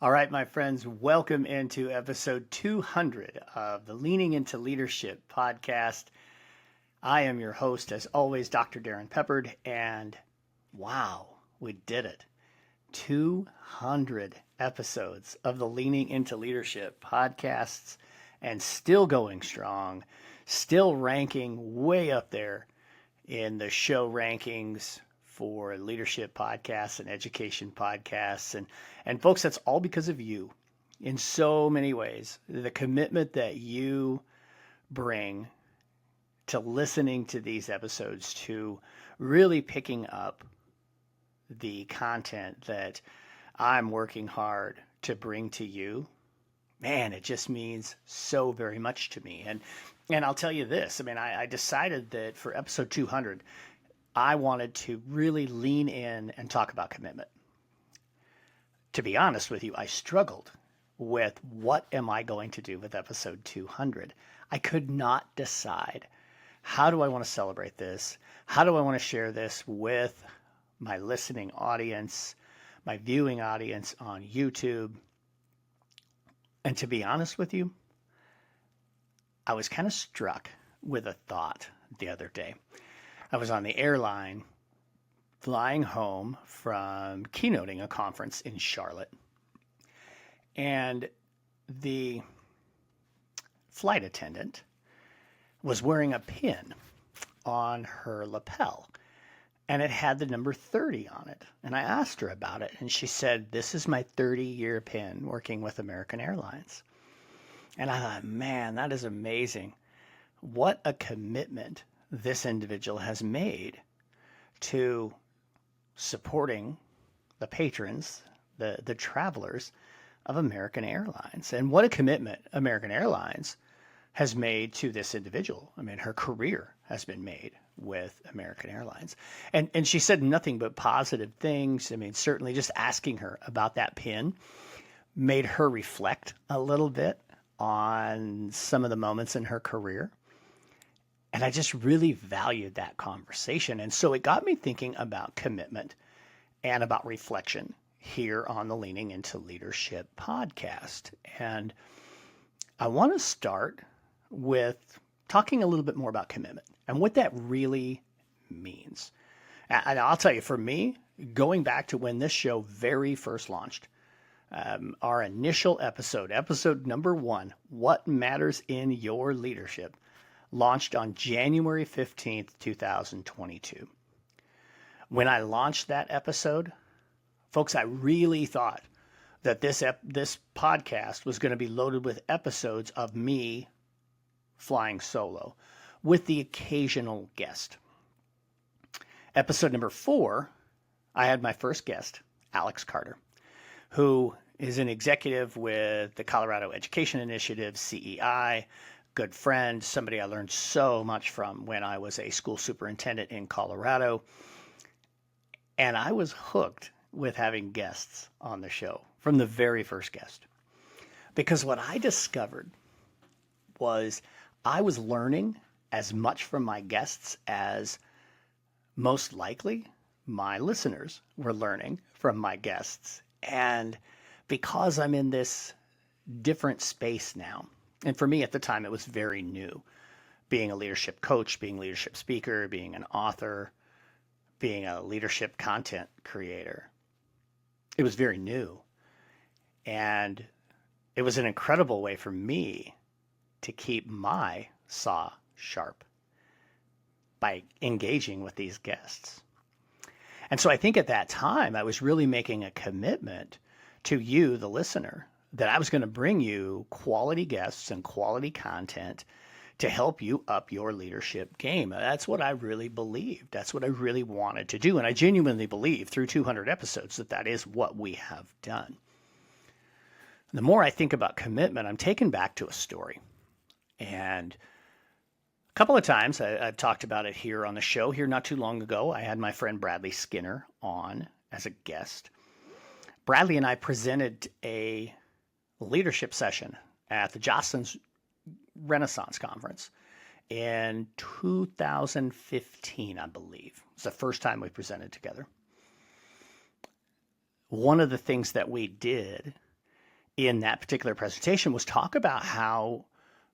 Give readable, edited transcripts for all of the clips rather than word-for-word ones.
All right, my friends, welcome into episode 200 of the Leaning into Leadership podcast. I am your host, as always, Dr. Darrin Peppard, and wow, we did it. 200 episodes of the Leaning into Leadership podcasts and still going strong, still ranking way up there in the show rankings for leadership podcasts and education podcasts. And folks, that's all because of you in so many ways. The commitment that you bring to listening to these episodes, to really picking up the content that I'm working hard to bring to you, man, it just means so very much to me. And I'll tell you this, I decided that for episode 200, I wanted to really lean in and talk about commitment. To be honest with you, I struggled with what am I going to do with episode 200. I could not decide. How do I want to celebrate this? How do I want to share this with my listening audience, my viewing audience on YouTube? And to be honest with you, I was kind of struck with a thought the other day. I was on the airline flying home from keynoting a conference in Charlotte. And the flight attendant was wearing a pin on her lapel. And it had the number 30 on it. And I asked her about it. And she said, "This is my 30-year pin working with American Airlines." And I thought, man, that is amazing. What a commitment this individual has made to supporting the patrons, the travelers of American Airlines. And what a commitment American Airlines has made to this individual. Her career has been made with American Airlines. And she said nothing but positive things. Certainly just asking her about that pin made her reflect a little bit on some of the moments in her career. And I just really valued that conversation. And so it got me thinking about commitment and about reflection here on the Leaning into Leadership podcast. And I want to start with talking a little bit more about commitment and what that really means. And I'll tell you, for me, going back to when this show very first launched, our initial episode number 1, What Matters in Your Leadership, launched on January 15th, 2022. When I launched that episode, folks, I really thought that this podcast was going to be loaded with episodes of me flying solo with the occasional guest. Episode number 4, I had my first guest, Alex Carter, who is an executive with the Colorado Education Initiative, CEI, good friend, somebody I learned so much from when I was a school superintendent in Colorado. And I was hooked with having guests on the show from the very first guest. Because what I discovered was I was learning as much from my guests as most likely my listeners were learning from my guests. And because I'm in this different space now, and for me at the time, it was very new. Being a leadership coach, being a leadership speaker, being an author, being a leadership content creator. It was very new. And it was an incredible way for me to keep my saw sharp by engaging with these guests. And so I think at that time, I was really making a commitment to you, the listener, that I was going to bring you quality guests and quality content to help you up your leadership game. That's what I really believed. That's what I really wanted to do. And I genuinely believe through 200 episodes that is what we have done. The more I think about commitment, I'm taken back to a story. And a couple of times I've talked about it here on the show. Here not too long ago, I had my friend Bradley Skinner on as a guest. Bradley and I presented a leadership session at the Jocelyn's Renaissance Conference in 2015, I believe. It's the first time we presented together. One of the things that we did in that particular presentation was talk about how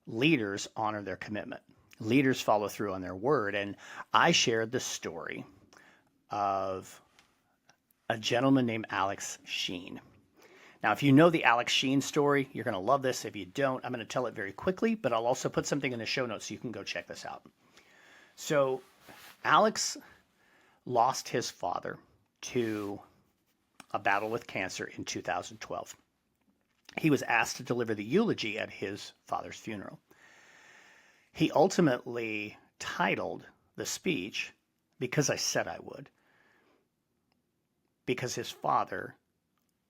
leaders honor their commitment. Leaders follow through on their word. And I shared the story of a gentleman named Alex Sheen. Now, if you know the Alex Sheen story, you're going to love this. If you don't, I'm going to tell it very quickly, but I'll also put something in the show notes so you can go check this out. So Alex lost his father to a battle with cancer in 2012. He was asked to deliver the eulogy at his father's funeral. He ultimately titled the speech, "Because I Said I Would," because his father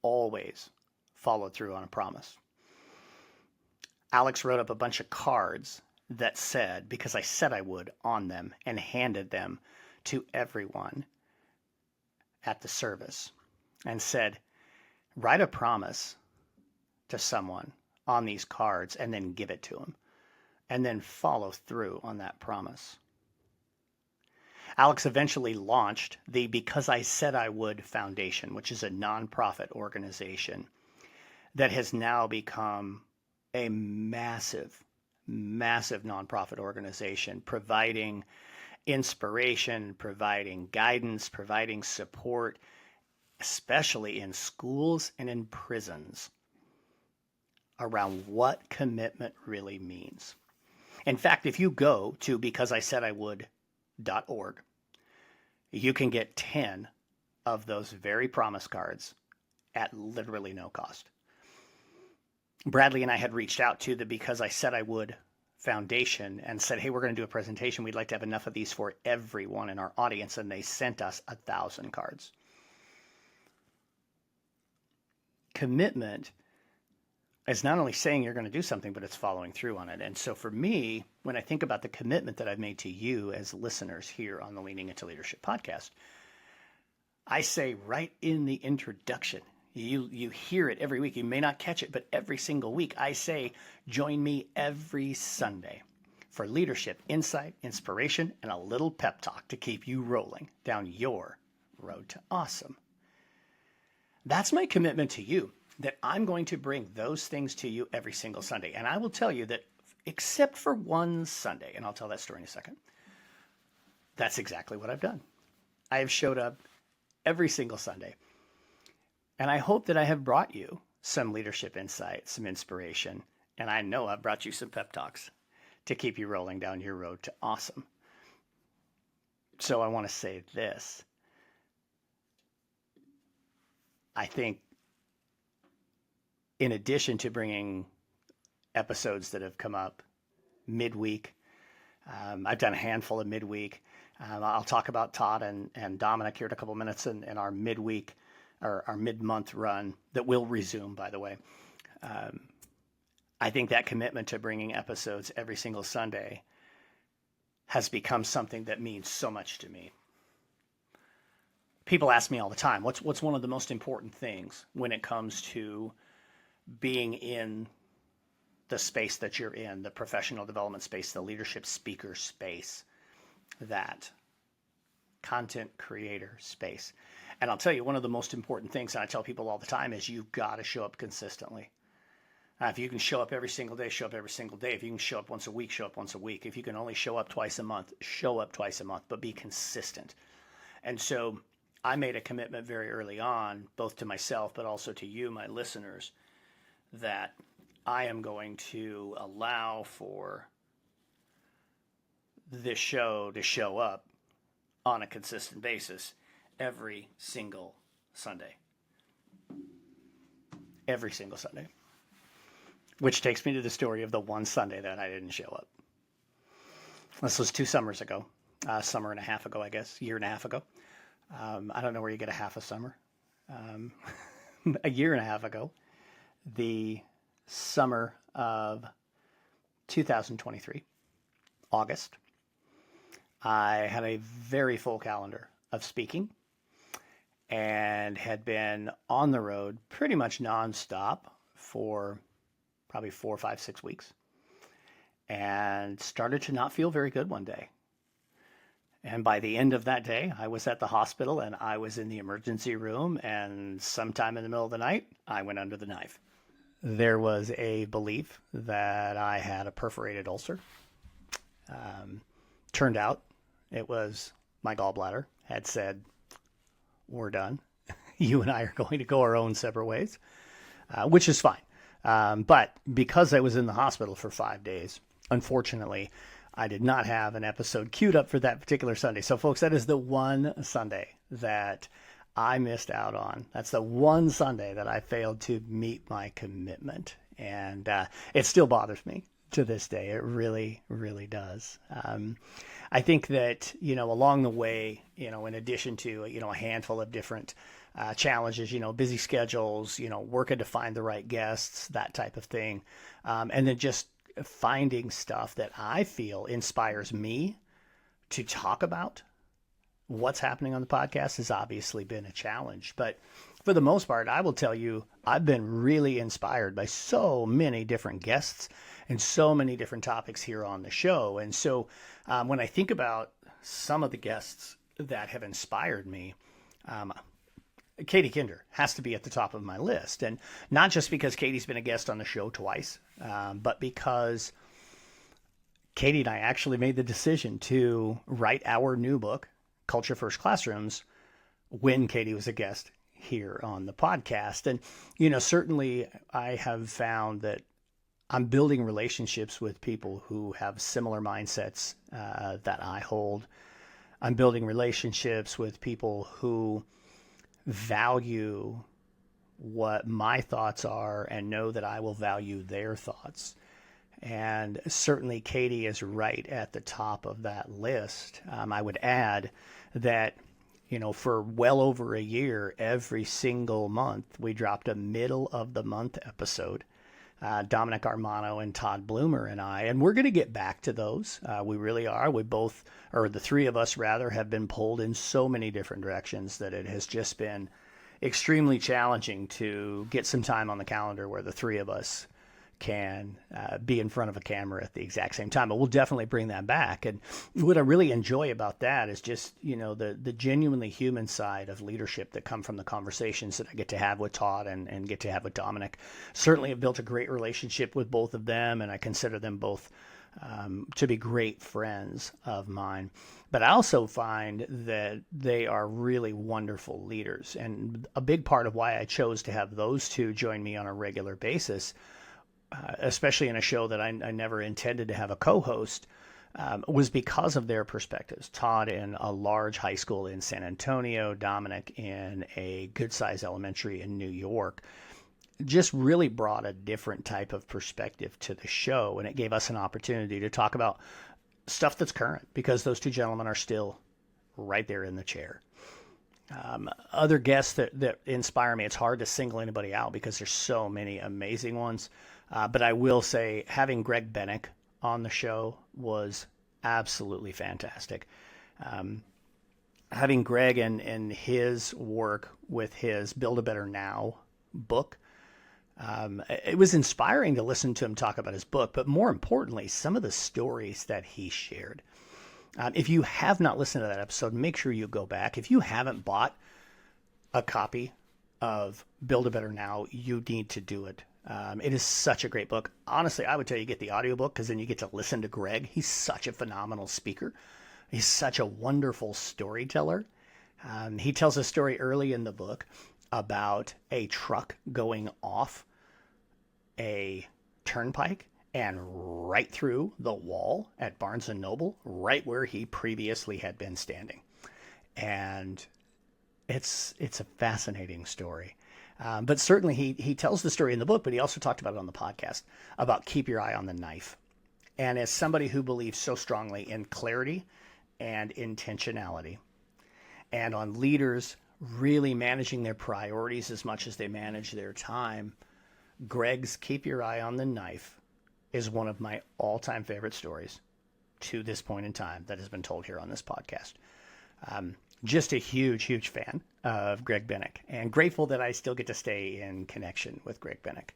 always followed through on a promise. Alex wrote up a bunch of cards that said, "Because I said I would," on them and handed them to everyone at the service and said, write a promise to someone on these cards and then give it to them and then follow through on that promise. Alex eventually launched the Because I Said I Would Foundation, which is a nonprofit organization that has now become a massive, massive nonprofit organization providing inspiration, providing guidance, providing support, especially in schools and in prisons, around what commitment really means. In fact, if you go to becauseIsaidIwould.org, you can get 10 of those very promise cards at literally no cost. Bradley and I had reached out to the Because I Said I Would Foundation and said, hey, we're going to do a presentation. We'd like to have enough of these for everyone in our audience. And they sent us 1,000 cards. Commitment is not only saying you're going to do something, but it's following through on it. And so for me, when I think about the commitment that I've made to you as listeners here on the Leaning Into Leadership podcast, I say right in the introduction, you hear it every week. You may not catch it, but every single week I say, join me every Sunday for leadership, insight, inspiration, and a little pep talk to keep you rolling down your road to awesome. That's my commitment to you, that I'm going to bring those things to you every single Sunday. And I will tell you that except for one Sunday, and I'll tell that story in a second, that's exactly what I've done. I have showed up every single Sunday. And I hope that I have brought you some leadership insight, some inspiration, and I know I've brought you some pep talks to keep you rolling down your road to awesome. So I want to say this. I think in addition to bringing episodes that have come up midweek, I've done a handful of midweek. I'll talk about Todd and Dominic here in a couple minutes in our midweek or our mid-month run that will resume, by the way. I think that commitment to bringing episodes every single Sunday has become something that means so much to me. People ask me all the time, what's one of the most important things when it comes to being in the space that you're in, the professional development space, the leadership speaker space, that content creator space. And I'll tell you, one of the most important things, and I tell people all the time, is you've got to show up consistently. If you can show up every single day, show up every single day. If you can show up once a week, show up once a week. If you can only show up twice a month, show up twice a month, but be consistent. And so I made a commitment very early on, both to myself, but also to you, my listeners, that I am going to allow for this show to show up on a consistent basis every single Sunday. Every single Sunday. Which takes me to the story of the one Sunday that I didn't show up. This was 2 summers ago. Summer and a half ago, I guess. Year and a half ago. I don't know where you get a half a summer. A year and a half ago. The summer of 2023. August. I had a very full calendar of speaking and had been on the road pretty much nonstop for probably 4, 5, 6 weeks, and started to not feel very good one day. And by the end of that day, I was at the hospital and I was in the emergency room, and sometime in the middle of the night, I went under the knife. there was a belief that I had a perforated ulcer. Turned out it was my gallbladder had said, we're done. You and I are going to go our own separate ways, which is fine. But because I was in the hospital for 5 days, unfortunately, I did not have an episode queued up for that particular Sunday. So, folks, that is the one Sunday that I missed out on. That's the one Sunday that I failed to meet my commitment. And it still bothers me to this day. It really, really does. I think that, along the way, in addition to, a handful of different challenges, busy schedules, working to find the right guests, that type of thing. And then just finding stuff that I feel inspires me to talk about what's happening on the podcast has obviously been a challenge. But for the most part, I will tell you, I've been really inspired by so many different guests and so many different topics here on the show. And so when I think about some of the guests that have inspired me, Katie Kinder has to be at the top of my list. And not just because Katie's been a guest on the show twice, but because Katie and I actually made the decision to write our new book, Culture First Classrooms, when Katie was a guest here on the podcast. And, certainly I have found that I'm building relationships with people who have similar mindsets that I hold. I'm building relationships with people who value what my thoughts are and know that I will value their thoughts. And certainly Katie is right at the top of that list. I would add that, for well over a year, every single month, we dropped a middle of the month episode. Dominic Armano and Todd Bloomer and I, and we're going to get back to those. We really are. We both, or the three of us rather, have been pulled in so many different directions that it has just been extremely challenging to get some time on the calendar where the three of us can be in front of a camera at the exact same time. But we'll definitely bring that back. And what I really enjoy about that is just, the genuinely human side of leadership that come from the conversations that I get to have with Todd and get to have with Dominic. Certainly have built a great relationship with both of them, and I consider them both to be great friends of mine. But I also find that they are really wonderful leaders. And a big part of why I chose to have those two join me on a regular basis, especially in a show that I never intended to have a co-host, was because of their perspectives. Todd in a large high school in San Antonio, Dominic in a good-sized elementary in New York, just really brought a different type of perspective to the show, and it gave us an opportunity to talk about stuff that's current, because those two gentlemen are still right there in the chair. Other guests that inspire me, it's hard to single anybody out because there's so many amazing ones. But I will say having Greg Bennick on the show was absolutely fantastic. Having Greg and his work with his Build a Better Now book, it was inspiring to listen to him talk about his book, but more importantly, some of the stories that he shared. If you have not listened to that episode, make sure you go back. If you haven't bought a copy of Build a Better Now, you need to do it. It is such a great book. Honestly, I would tell you get the audiobook because then you get to listen to Greg. He's such a phenomenal speaker. He's such a wonderful storyteller. He tells a story early in the book about a truck going off a turnpike and right through the wall at Barnes & Noble, right where he previously had been standing. And it's a fascinating story. But certainly he tells the story in the book, but he also talked about it on the podcast about keep your eye on the knife. And as somebody who believes so strongly in clarity and intentionality, and on leaders really managing their priorities as much as they manage their time, Greg's keep your eye on the knife is one of my all-time favorite stories to this point in time that has been told here on this podcast. Just a huge, huge fan of Greg Bennick, and grateful that I still get to stay in connection with Greg Bennick.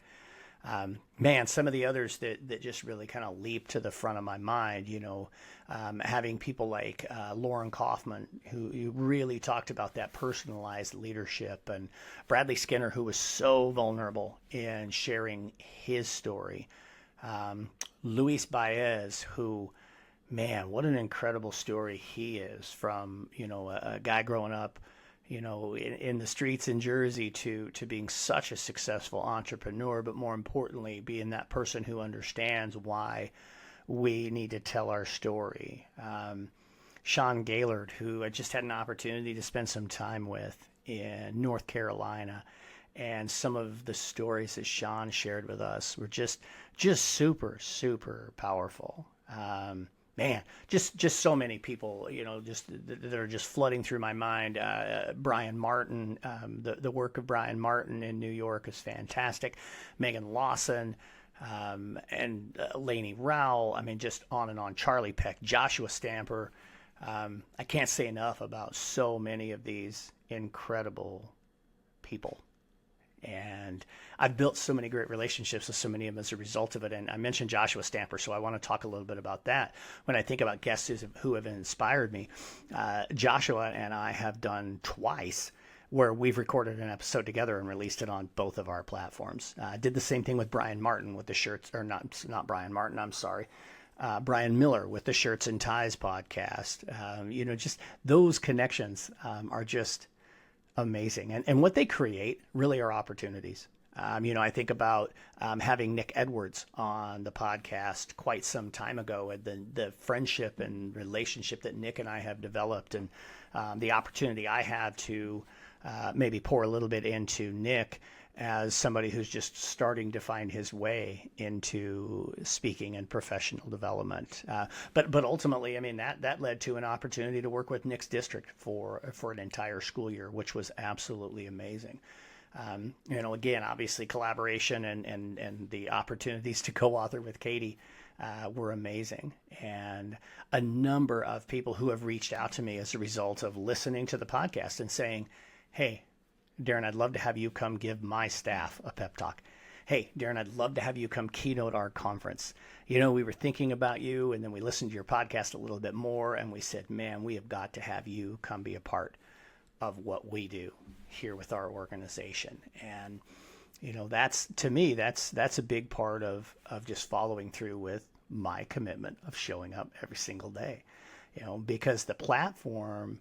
Man, some of the others that just really kind of leap to the front of my mind, having people like Lauren Kaufman, who really talked about that personalized leadership, and Bradley Skinner, who was so vulnerable in sharing his story. Luis Baez, who, man, what an incredible story he is, from, a guy growing up, in the streets in Jersey to being such a successful entrepreneur, but more importantly, being that person who understands why we need to tell our story. Sean Gaylord, who I just had an opportunity to spend some time with in North Carolina, and some of the stories that Sean shared with us were just super, super powerful. Man, just so many people, just that are just flooding through my mind. Brian Martin, the work of Brian Martin in New York is fantastic. Megan Lawson, and Lainey Rowell. I mean, just on and on. Charlie Peck, Joshua Stamper. I can't say enough about so many of these incredible people. And I've built so many great relationships with so many of them as a result of it. And I mentioned Joshua Stamper, so I want to talk a little bit about that. When I think about guests who have inspired me, Joshua and I have done twice where we've recorded an episode together and released it on both of our platforms. Did the same thing with Brian Martin with the shirts, or not Brian Martin, I'm sorry. Brian Miller with the Shirts and Ties podcast. Just those connections are just amazing. And what they create really are opportunities. I think about having Nick Edwards on the podcast quite some time ago, and the friendship and relationship that Nick and I have developed, and the opportunity I have to maybe pour a little bit into Nick as somebody who's just starting to find his way into speaking and professional development. But ultimately, I mean, that led to an opportunity to work with Nick's district for an entire school year, which was absolutely amazing. Again, obviously collaboration and the opportunities to co-author with Katie were amazing. And a number of people who have reached out to me as a result of listening to the podcast and saying, hey, Darrin, I'd love to have you come give my staff a pep talk. Hey, Darrin, I'd love to have you come keynote our conference. We were thinking about you, and then we listened to your podcast a little bit more, and we said, man, we have got to have you come be a part of what we do here with our organization. And, that's, to me, that's a big part of just following through with my commitment of showing up every single day, because the platform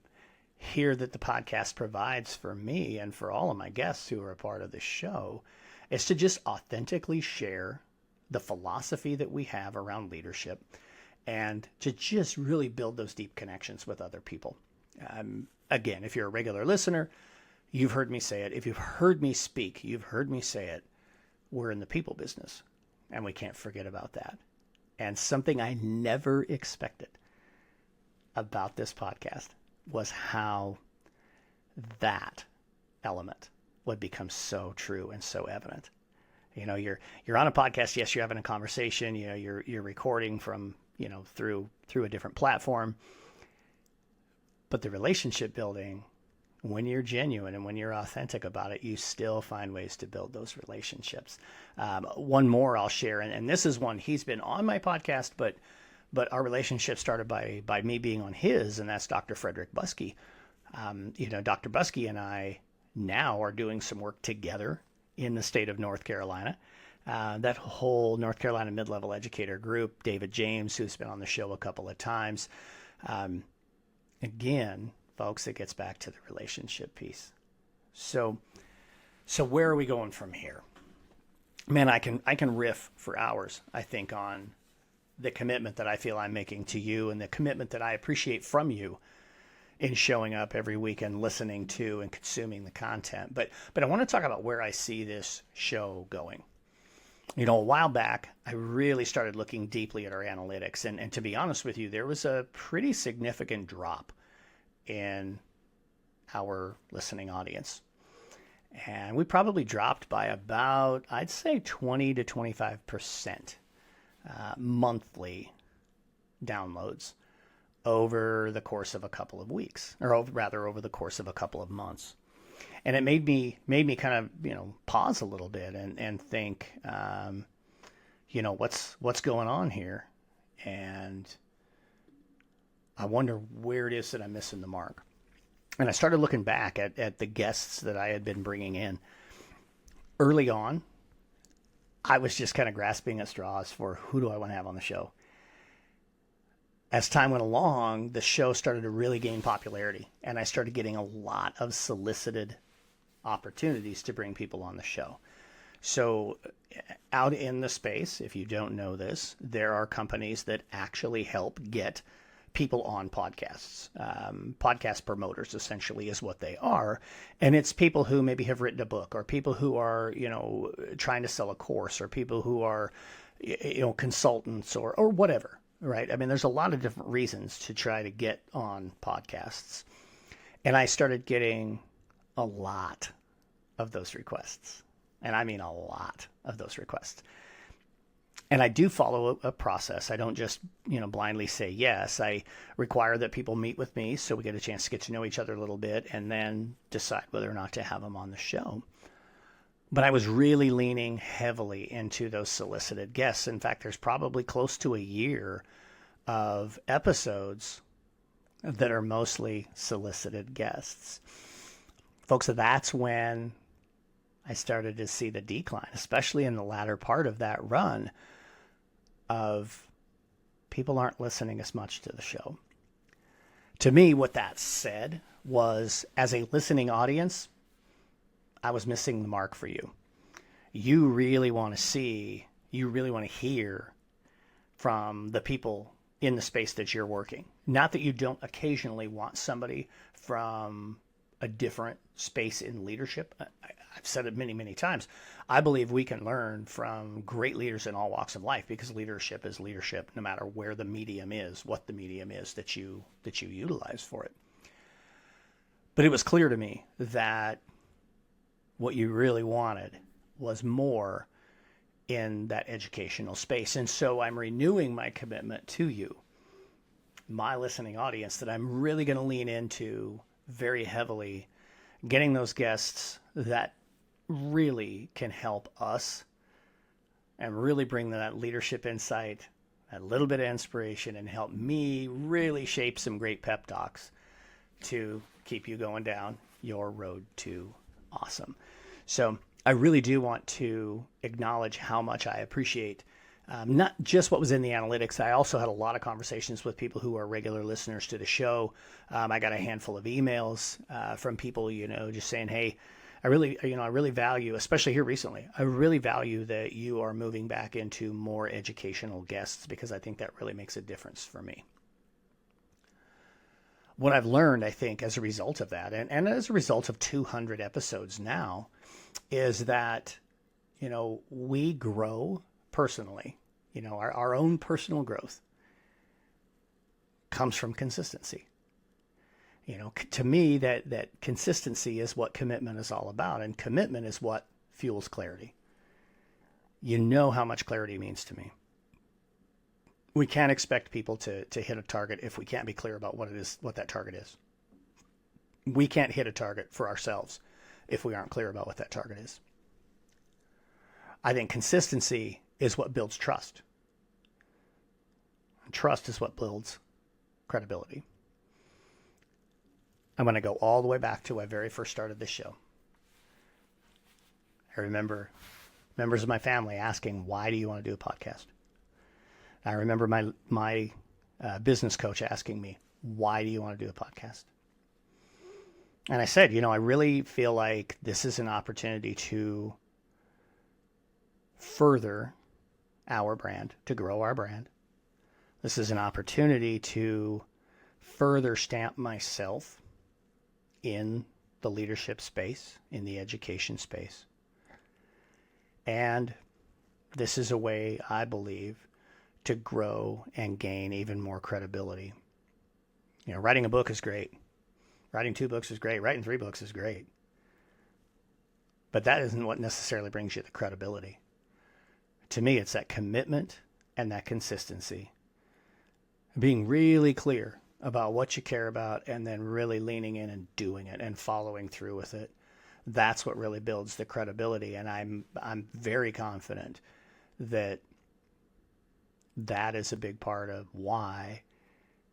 here that the podcast provides for me and for all of my guests who are a part of the show is to just authentically share the philosophy that we have around leadership, and to just really build those deep connections with other people. Again, if you're a regular listener, you've heard me say it. If you've heard me speak, you've heard me say it. We're in the people business, and we can't forget about that. And something I never expected about this podcast was how that element would become so true and so evident. You're on a podcast. Yes, you're having a conversation. You're recording from through a different platform. But the relationship building, when you're genuine and when you're authentic about it, you still find ways to build those relationships. One more I'll share, and this is one he's been on my podcast, but our relationship started by me being on his, and that's Dr. Frederick Buskey. Dr. Buskey and I now are doing some work together in the state of North Carolina. That whole North Carolina mid-level educator group, David James, who's been on the show a couple of times. Again, folks, it gets back to the relationship piece. So where are we going from here? Man, I can riff for hours, I think, on the commitment that I feel I'm making to you, and the commitment that I appreciate from you in showing up every week and listening to and consuming the content. But I want to talk about where I see this show going. A while back, I really started looking deeply at our analytics. And to be honest with you, there was a pretty significant drop in our listening audience. And we probably dropped by about, I'd say, 20 to 25% monthly downloads over the course of a couple of weeks, or rather over the course of a couple of months. And it made me kind of, pause a little bit and think, what's going on here? And I wonder where it is that I'm missing the mark. And I started looking back at the guests that I had been bringing in. Early on, I was just kind of grasping at straws for who do I want to have on the show. As time went along, the show started to really gain popularity, and I started getting a lot of solicited opportunities to bring people on the show. So out in the space, if you don't know this, there are companies that actually help get people on podcasts. Podcast promoters essentially is what they are. And it's people who maybe have written a book, or people who are, trying to sell a course, or people who are, consultants or whatever, right? I mean, there's a lot of different reasons to try to get on podcasts. And I started getting a lot of those requests. And I mean a lot of those requests. And I do follow a process. I don't just, blindly say yes. I require that people meet with me so we get a chance to get to know each other a little bit and then decide whether or not to have them on the show. But I was really leaning heavily into those solicited guests. In fact, there's probably close to a year of episodes that are mostly solicited guests. Folks, that's when I started to see the decline, especially in the latter part of that run, of people aren't listening as much to the show. To me, what that said was, as a listening audience, I was missing the mark for you. You really want to hear from the people in the space that you're working. Not that you don't occasionally want somebody from a different space in leadership. I've said it many, many times. I believe we can learn from great leaders in all walks of life, because leadership is leadership, no matter where the medium is, what the medium is that you utilize for it. But it was clear to me that what you really wanted was more in that educational space. And so I'm renewing my commitment to you, my listening audience, that I'm really going to lean into very heavily getting those guests that really can help us and really bring that leadership insight, a little bit of inspiration, and help me really shape some great pep talks to keep you going down your road to awesome. So I really do want to acknowledge how much I appreciate not just what was in the analytics. I also had a lot of conversations with people who are regular listeners to the show. I got a handful of emails from people, just saying, hey, I really value, especially here recently, I really value that you are moving back into more educational guests, because I think that really makes a difference for me. What I've learned, I think, as a result of that, and as a result of 200 episodes now, is that, we grow personally. Our own personal growth comes from consistency. To me, that consistency is what commitment is all about, and commitment is what fuels clarity. You know how much clarity means to me. We can't expect people to hit a target if we can't be clear about what that target is. We can't hit a target for ourselves if we aren't clear about what that target is. I think consistency is what builds trust. And trust is what builds credibility. I'm going to go all the way back to when I very first started this show. I remember members of my family asking, why do you want to do a podcast? I remember my business coach asking me, why do you want to do a podcast? And I said, I really feel like this is an opportunity to further our brand, to grow our brand. This is an opportunity to further stamp myself in the leadership space, in the education space. And this is a way, I believe, to grow and gain even more credibility. Writing a book is great. Writing 2 books is great. Writing 3 books is great. But that isn't what necessarily brings you the credibility. To me, it's that commitment and that consistency. Being really clear about what you care about, and then really leaning in and doing it and following through with it. That's what really builds the credibility. And I'm very confident that that is a big part of why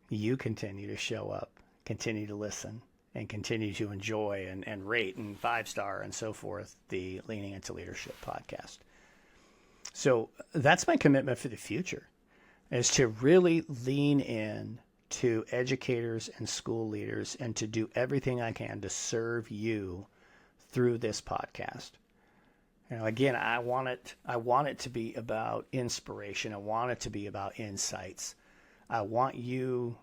you continue to show up, continue to listen, and continue to enjoy and rate and 5-star and so forth the Leaning into Leadership podcast. So that's my commitment for the future, is to really lean in to educators and school leaders and to do everything I can to serve you through this podcast. Again, I want it to be about inspiration. I want it to be about insights. I want you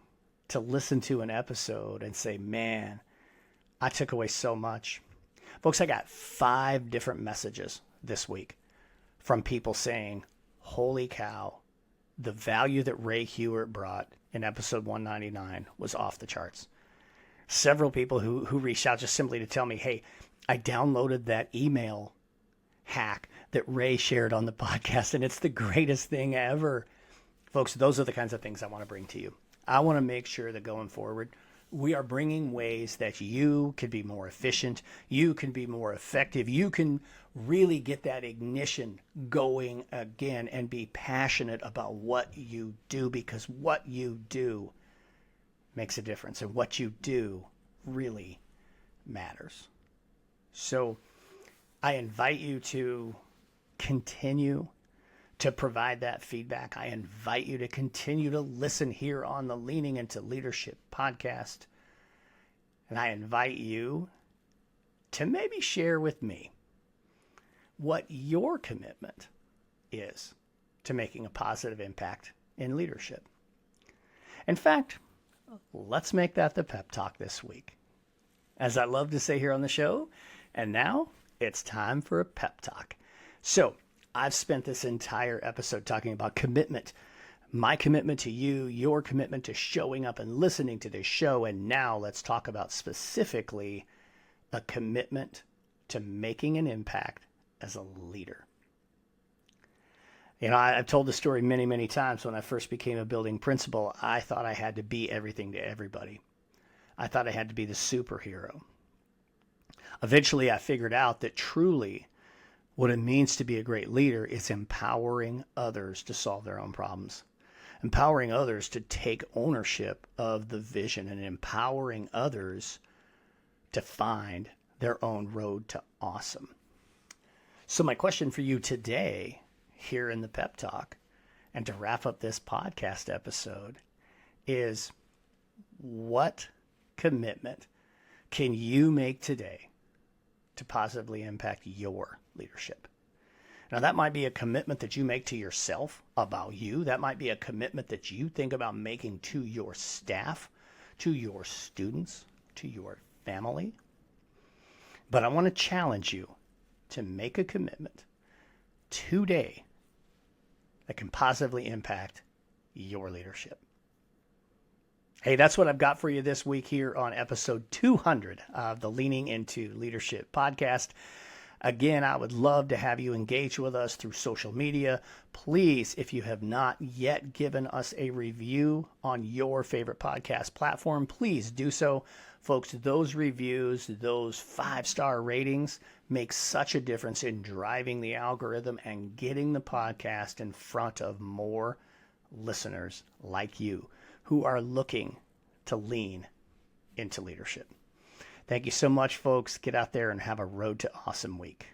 to listen to an episode and say, man, I took away so much. Folks, I got 5 different messages this week from people saying, holy cow, the value that Ray Hewart brought in episode 199 was off the charts. Several people who reached out just simply to tell me, hey, I downloaded that email hack that Ray shared on the podcast, and it's the greatest thing ever. Folks, those are the kinds of things I want to bring to you. I want to make sure that going forward, we are bringing ways that you can be more efficient, you can be more effective, you can really get that ignition going again and be passionate about what you do, because what you do makes a difference, and what you do really matters. So I invite you to continue to provide that feedback. I invite you to continue to listen here on the Leaning into Leadership podcast. And I invite you to maybe share with me what your commitment is to making a positive impact in leadership. In fact, let's make that the pep talk this week. As I love to say here on the show, and now it's time for a pep talk. So I've spent this entire episode talking about commitment, my commitment to you, your commitment to showing up and listening to this show. And now let's talk about specifically a commitment to making an impact as a leader. I've told the story many, many times. When I first became a building principal, I thought I had to be everything to everybody. I thought I had to be the superhero. Eventually, I figured out that truly what it means to be a great leader is empowering others to solve their own problems, empowering others to take ownership of the vision, and empowering others to find their own road to awesome. So my question for you today here in the Pep Talk, and to wrap up this podcast episode, is what commitment can you make today to positively impact your leadership? Now, that might be a commitment that you make to yourself about you. That might be a commitment that you think about making to your staff, to your students, to your family. But I want to challenge you to make a commitment today that can positively impact your leadership. Hey, that's what I've got for you this week here on episode 200 of the Leaning into Leadership podcast. Again, I would love to have you engage with us through social media. Please, if you have not yet given us a review on your favorite podcast platform, please do so. Folks, those reviews, those 5-star ratings make such a difference in driving the algorithm and getting the podcast in front of more listeners like you who are looking to lean into leadership. Thank you so much, folks. Get out there and have a road to awesome week.